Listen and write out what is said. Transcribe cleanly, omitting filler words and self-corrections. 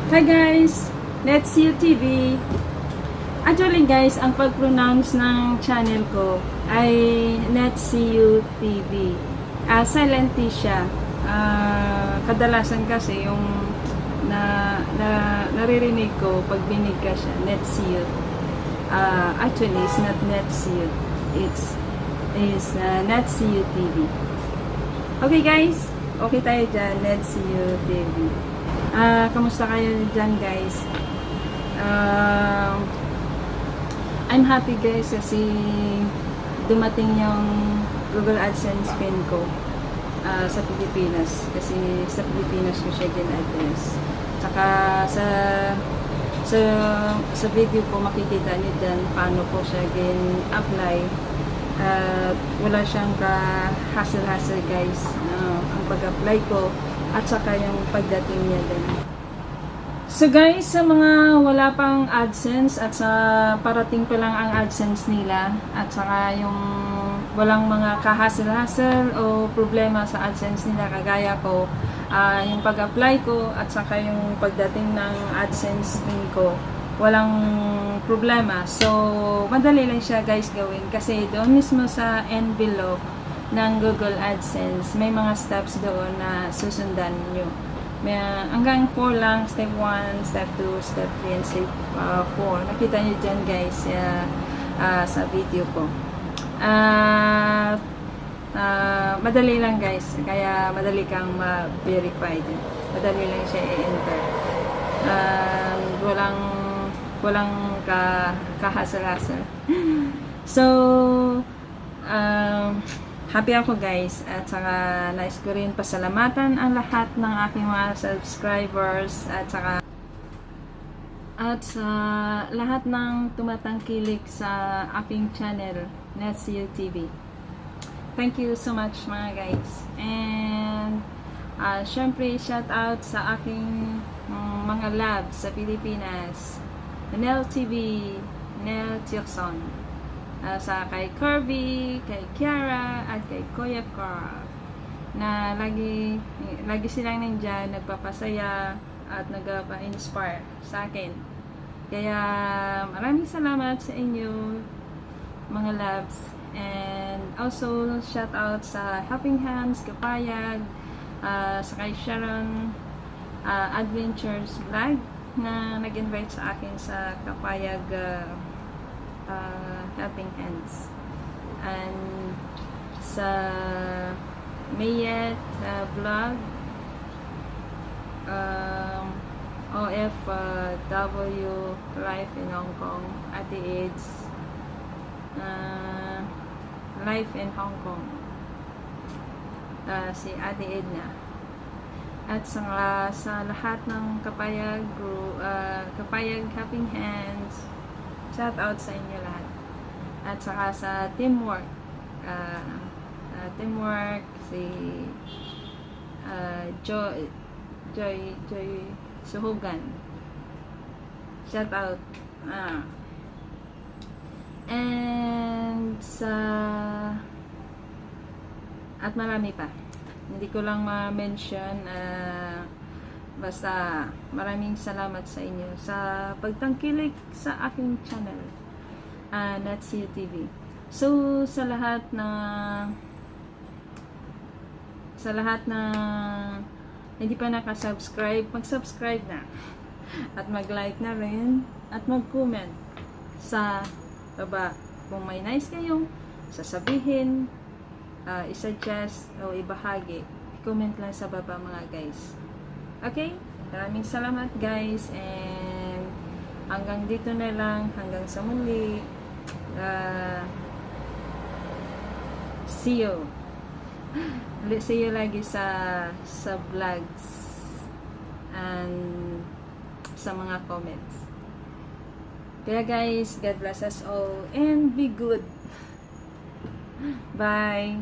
Hi guys! Let's See You TV. Actually guys, ang pag-pronounce ng channel ko ay Let's See You TV. Silent T siya. Kadalasan kasi yung naririnig ko pag binig ka siya, Let's See You. Actually, it's not Let's See You. It's Let's See You TV. Okay guys, okay tayo dyan. Let's See You TV. Kamusta kayo dyan guys? I'm happy guys kasi dumating yung Google AdSense pin ko sa Pilipinas. Kasi sa Pilipinas ko siya gin-address. Tsaka sa video ko makikita niyo dyan paano ko siya gin-apply. Wala siyang ka-hassle-hassle guys. Ang pag-apply ko at saka yung pagdating niya din. So guys, sa mga wala pang AdSense at sa parating pa lang ang AdSense nila at saka yung walang mga kahasel-hasel o problema sa AdSense nila kagaya ko, yung pag-apply ko at saka yung pagdating ng AdSense pin ko, walang problema. So, madali lang siya guys gawin kasi doon mismo sa envelope ng Google AdSense, may mga steps doon na susundan nyo. Hanggang 4 lang, step 1, step 2, step 3, and step 4. Nakita nyo dyan guys sa video ko. Madali lang guys, kaya madali kang ma-verify. Madali lang siya i-enter. Walang kahasal-hasal. So, happy ako guys at saka nais ko rin pasalamatan ang lahat ng aking mga subscribers at sa lahat ng tumatangkilik sa aking channel Let's See You TV. Thank you so much mga guys. And syempre shout out sa aking mga labs sa Pilipinas, Nel TV, Nel Tirson, sa kay Kirby, kay Kiara, at kay Kuya Carl, na lagi silang nandyan, nagpapasaya at nagpa-inspire sa akin. Kaya maraming salamat sa inyo mga loves. And also shout out sa Helping Hands, Kapayag, sa kay Sharon Adventures Vlog na nag-invite sa akin sa Kapayag Helping Hands, and sa Mayet vlog, OFW Life in Hong Kong, Ate Aids Life in Hong Kong, si Ate Edna, at sa lahat ng Kapayag Kapayag Helping Hands, shout out sa inyo lahat. At saka sa Teamwork, si Joy Suhugan, shout out. And at marami pa, hindi ko lang ma-mention. Basta maraming salamat sa inyo sa pagtangkilik sa aking channel, Let's See You TV. So sa lahat na hindi pa nakasubscribe, mag-subscribe na at mag-like na rin at mag-comment sa baba kung may nice kayong sasabihin, i-suggest o ibahagi. Comment lang sa baba mga guys. Okay? Maraming salamat guys, and hanggang dito na lang, hanggang sa muli. See you. See you lagi sa vlogs and sa mga comments. Kaya guys, God bless us all and be good. Bye.